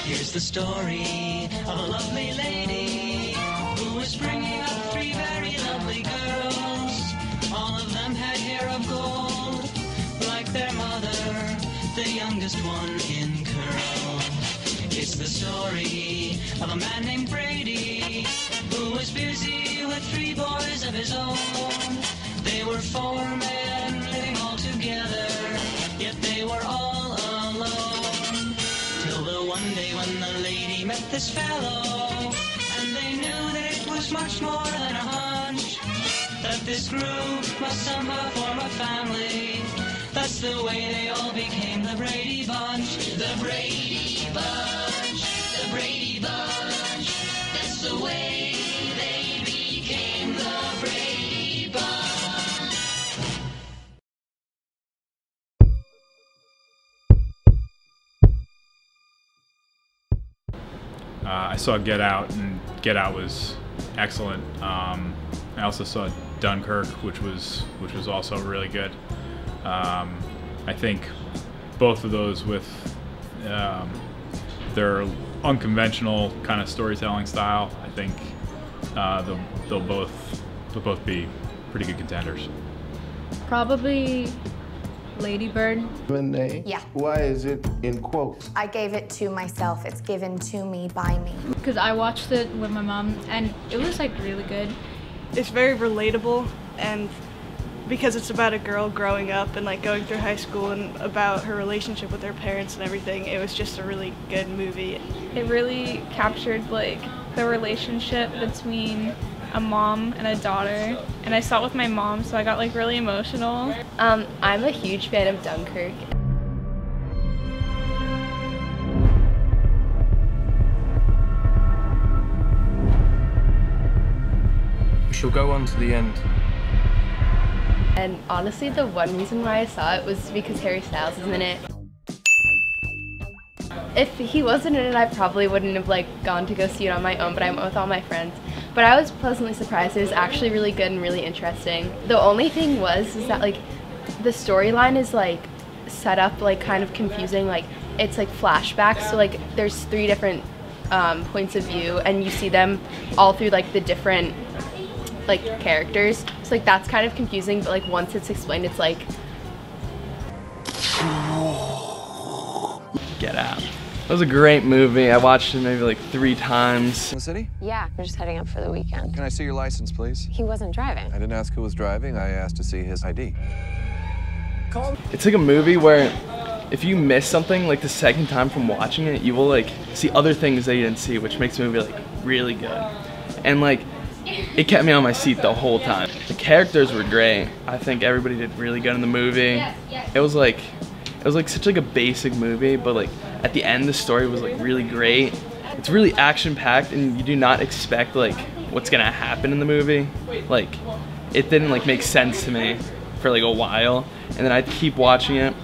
Here's the story of a lovely lady who was bringing up three very lovely girls. All of them had hair of gold, like their mother, the youngest one in curls. It's the story of a man named Brady who was busy with three boys of his own. They were four men living all together, yet they were all alone. Till the one day when the lady met this fellow, and they knew that it was much more than a hunch, that this group must somehow form a family. That's the way they all became the Brady Bunch. The Brady Bunch, the Brady Bunch. That's the way they became the Brady Bunch. I saw Get Out, and Get Out was excellent. I also saw Dunkirk, which was also really good. I think both of those, with their unconventional kind of storytelling style, I think they'll both be pretty good contenders. Probably Lady Bird. Yeah. Why is it in quotes? I gave it to myself. It's given to me by me. Because I watched it with my mom, and it was like really good. It's very relatable, and because it's about a girl growing up and like going through high school and about her relationship with her parents and everything, it was just a really good movie. It really captured like the relationship between a mom and a daughter, and I saw it with my mom, so I got like really emotional. I'm a huge fan of Dunkirk. We shall go on to the end. And honestly, the one reason why I saw it was because Harry Styles is in it. If he wasn't in it, I probably wouldn't have like gone to go see it on my own, but I went with all my friends. But I was pleasantly surprised. It was actually really good and really interesting. The only thing is that like the storyline is like set up like kind of confusing. Like it's like flashbacks, so like there's three different points of view, and you see them all through like the different like characters. So like that's kind of confusing, but like once it's explained, it's like Get Out. It was a great movie. I watched it maybe like 3 times. In the city? Yeah, we're just heading up for the weekend. Can I see your license, please? He wasn't driving. I didn't ask who was driving. I asked to see his ID. It's like a movie where if you miss something like the second time from watching it, you will like see other things that you didn't see, which makes the movie like really good. And like it kept me on my seat the whole time. The characters were great. I think everybody did really good in the movie. It was like such like a basic movie, but like at the end the story was like really great. It's really action packed, and you do not expect like what's gonna happen in the movie. Like it didn't like make sense to me for like a while, and then I'd keep watching it,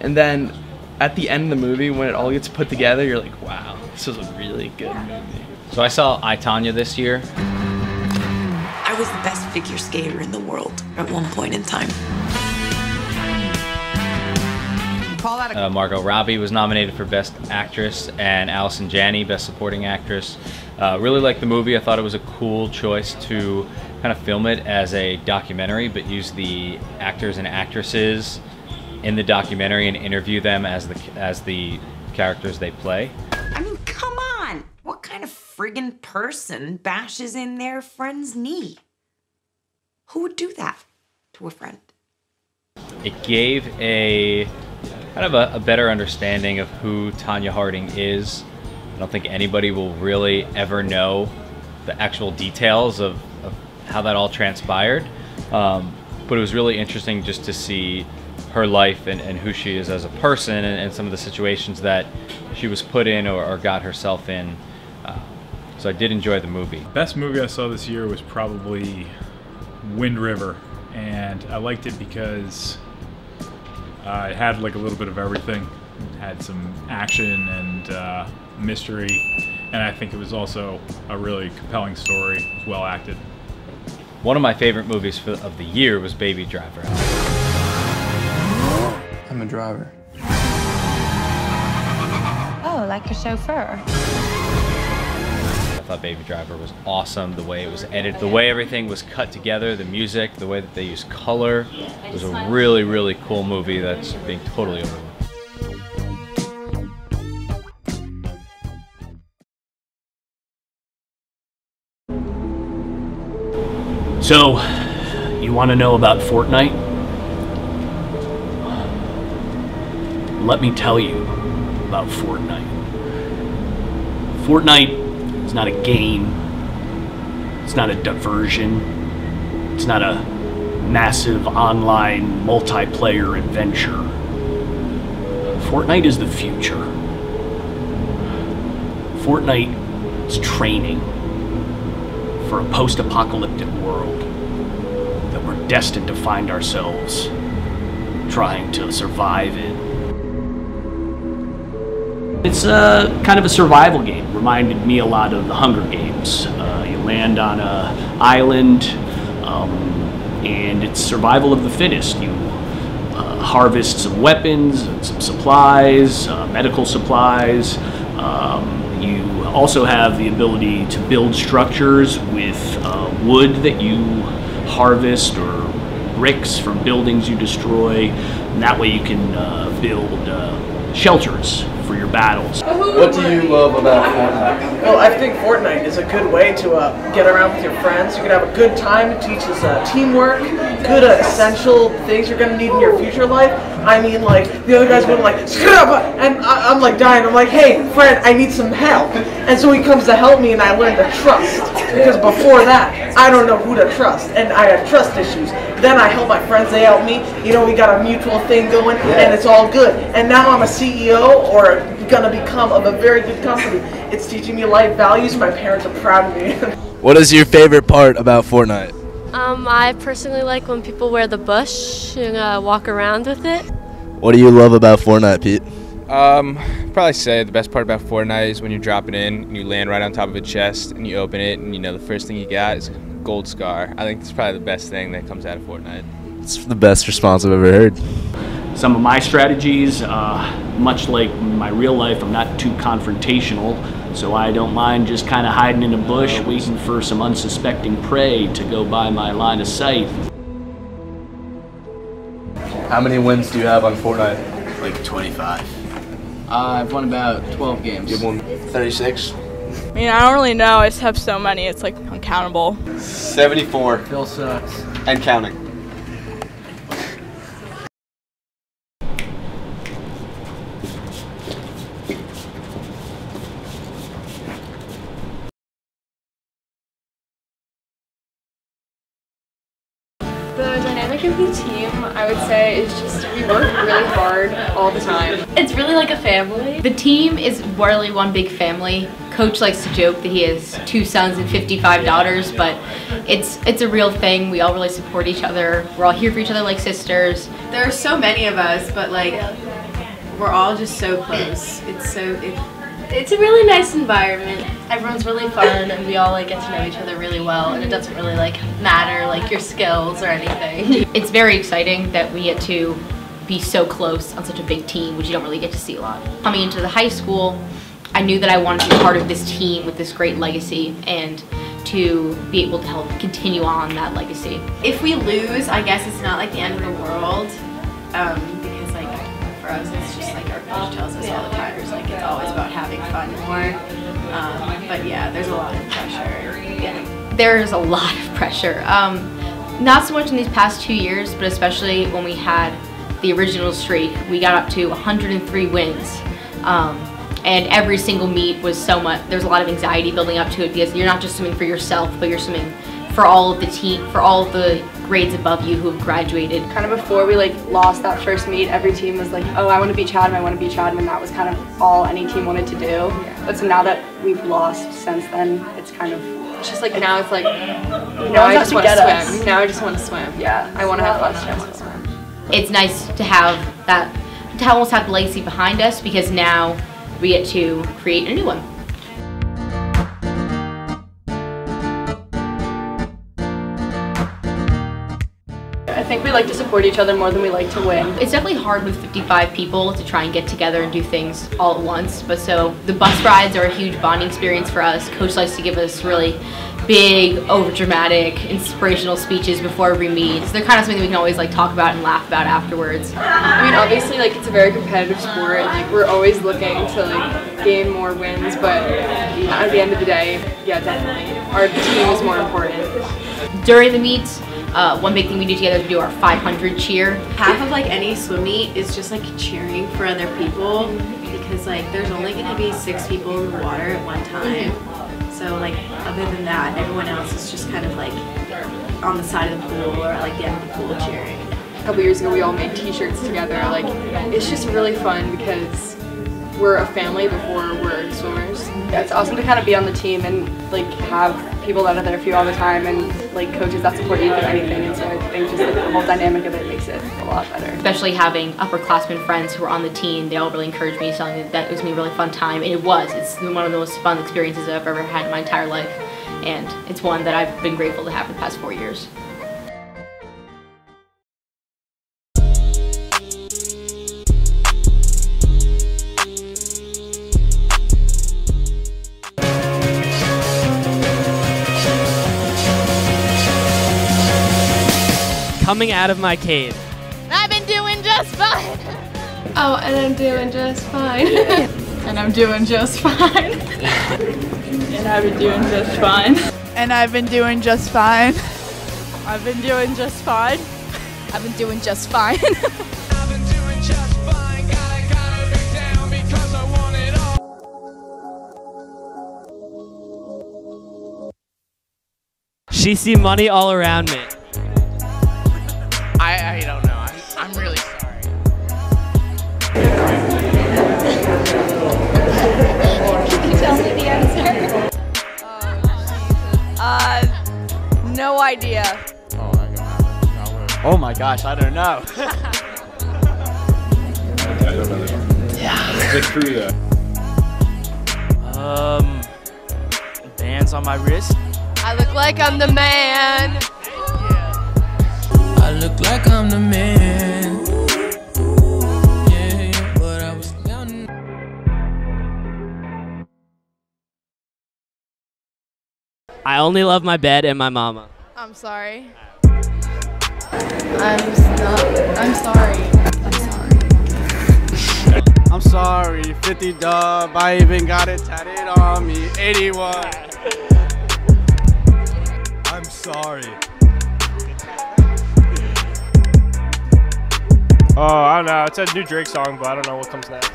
and then at the end of the movie when it all gets put together, you're like, wow, this was a really good movie. So I saw I, Tonya this year. I was the best figure skater in the world at one point in time. Margot Robbie was nominated for Best Actress, and Allison Janney, Best Supporting Actress. Really liked the movie. I thought it was a cool choice to kind of film it as a documentary, but use the actors and actresses in the documentary and interview them as the characters they play. I mean, come on! What kind of friggin' person bashes in their friend's knee? Who would do that to a friend? It gave a kind of a better understanding of who Tonya Harding is. I don't think anybody will really ever know the actual details of how that all transpired, but it was really interesting just to see her life and who she is as a person, and some of the situations that she was put in or got herself in. So I did enjoy the movie. Best movie I saw this year was probably Wind River, and I liked it because it had like a little bit of everything. It had some action and mystery, and I think it was also a really compelling story. It was well acted. One of my favorite movies of the year was Baby Driver. I'm a driver. Oh, like like a chauffeur. I thought Baby Driver was awesome. The way it was edited, the way everything was cut together, the music, the way that they used color. It was a really, really cool movie that's being totally overlooked. So, you want to know about Fortnite? Let me tell you about Fortnite. Fortnite is not a game. It's not a diversion. It's not a massive online multiplayer adventure. Fortnite is the future. Fortnite is training for a post-apocalyptic world that we're destined to find ourselves trying to survive in. It's kind of a survival game. Reminded me a lot of the Hunger Games. You land on an island, and it's survival of the fittest. You harvest some weapons, and some supplies, medical supplies. You also have the ability to build structures with wood that you harvest or bricks from buildings you destroy. And that way you can build shelters for your battles. What do you love about Fortnite? Well, I think Fortnite is a good way to get around with your friends. You can have a good time. It teaches teamwork, good essential things you're going to need in your future life. I mean, like, the other guy's going like, and I'm like dying. I'm like, hey, friend, I need some help. And so he comes to help me, and I learn to trust. Because before that, I don't know who to trust, and I have trust issues. Then I help my friends, they help me. You know, we got a mutual thing going, and it's all good. And now I'm a CEO or gonna become of a very good company. It's teaching me life values. My parents are proud of me. What is your favorite part about Fortnite? I personally like when people wear the bush and walk around with it. What do you love about Fortnite, Pete? Probably say the best part about Fortnite is when you're dropping in and you land right on top of a chest and you open it and you know the first thing you got is a gold scar. I think it's probably the best thing that comes out of Fortnite. It's the best response I've ever heard. Some of my strategies, much like my real life, I'm not too confrontational, so I don't mind just kind of hiding in a bush, waiting for some unsuspecting prey to go by my line of sight. How many wins do you have on Fortnite? Like 25. I've won about 12 games. You've won 36? I mean, I don't really know. I just have so many. It's like uncountable. 74. Phil sucks. And counting. The dynamic of the team, I would say, is just we work really hard all the time. It's really like a family. The team is really one big family. Coach likes to joke that he has 2 sons and 55 daughters, but it's a real thing. We all really support each other. We're all here for each other like sisters. There are so many of us, but like we're all just so close. It's a really nice environment. Everyone's really fun, and we all like get to know each other really well, and it doesn't really like matter like your skills or anything. It's very exciting that we get to be so close on such a big team, which you don't really get to see a lot. Coming into the high school, I knew that I wanted to be part of this team with this great legacy and to be able to help continue on that legacy. If we lose, I guess it's not like the end of the world, because like for us it's just like our coach tells us all the time, it's like it's always about having fun more. But yeah, there's a lot of pressure. Yeah. There's a lot of pressure. Not so much in these past 2 years, but especially when we had the original streak. We got up to 103 wins. And every single meet was so much, there's a lot of anxiety building up to it because you're not just swimming for yourself, but you're swimming for all of the team, for all of the grades above you who have graduated. Kind of before we like lost that first meet, every team was like, oh, I want to beat Chatham, I want to beat Chatham, and that was kind of all any team wanted to do. Yeah. But so now that we've lost since then, it's kind of, it's just like now it's like, now I just want to swim. Now I just want to swim. Yeah. I want to have less chance to swim. It's nice to have that, to almost have the legacy behind us because now we get to create a new one. I think we like to support each other more than we like to win. It's definitely hard with 55 people to try and get together and do things all at once, but so the bus rides are a huge bonding experience for us. Coach likes to give us really big, overdramatic, inspirational speeches before every meet. So they're kind of something we can always like talk about and laugh about afterwards. I mean, obviously, like, it's a very competitive sport. Like, we're always looking to like gain more wins, but at the end of the day, yeah, definitely, our team is more important. During the meets, one big thing we do together is we do our 500 cheer. Half of like any swim meet is just like cheering for other people, because like there's only going to be 6 people in the water at one time. So like other than that, everyone else is just kind of like on the side of the pool or at like the end of the pool cheering. A couple years ago, we all made t-shirts together. Like, it's just really fun because we're a family before we're swimmers. Yeah, it's awesome to kind of be on the team and like have people that are there for you all the time and like coaches that support you through anything. And so I think just like the whole dynamic of it makes it a lot better. Especially having upperclassmen friends who are on the team, they all really encouraged me, telling me that it was going to be a really fun time. And it was. It's one of the most fun experiences I've ever had in my entire life. And it's one that I've been grateful to have for the past 4 years. Coming out of my cave. I've been doing just fine. Oh, and I'm doing just fine. And I'm doing just fine. And I've been doing just fine. And I've been doing just fine. I've been doing just fine. I've been doing just fine. She see money all around me. I don't know. I'm really sorry. Can you tell me the answer? No idea. Oh my gosh, I don't know. Yeah. Get through that. Bands on my wrist. I look like I'm the man. I look like I'm the man. Yeah, but I was young. I only love my bed and my mama. I'm sorry. I'm sorry. I'm sorry, 50 dub, I even got it tatted on me, 81. I'm sorry. Oh, I don't know. It's a new Drake song, but I don't know what comes next.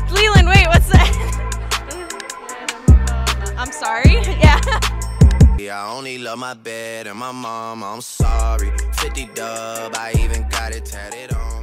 Leland, wait, what's that? I'm sorry? Yeah. Yeah, I only love my bed and my mom. I'm sorry. 50 dub, I even got it tatted on me.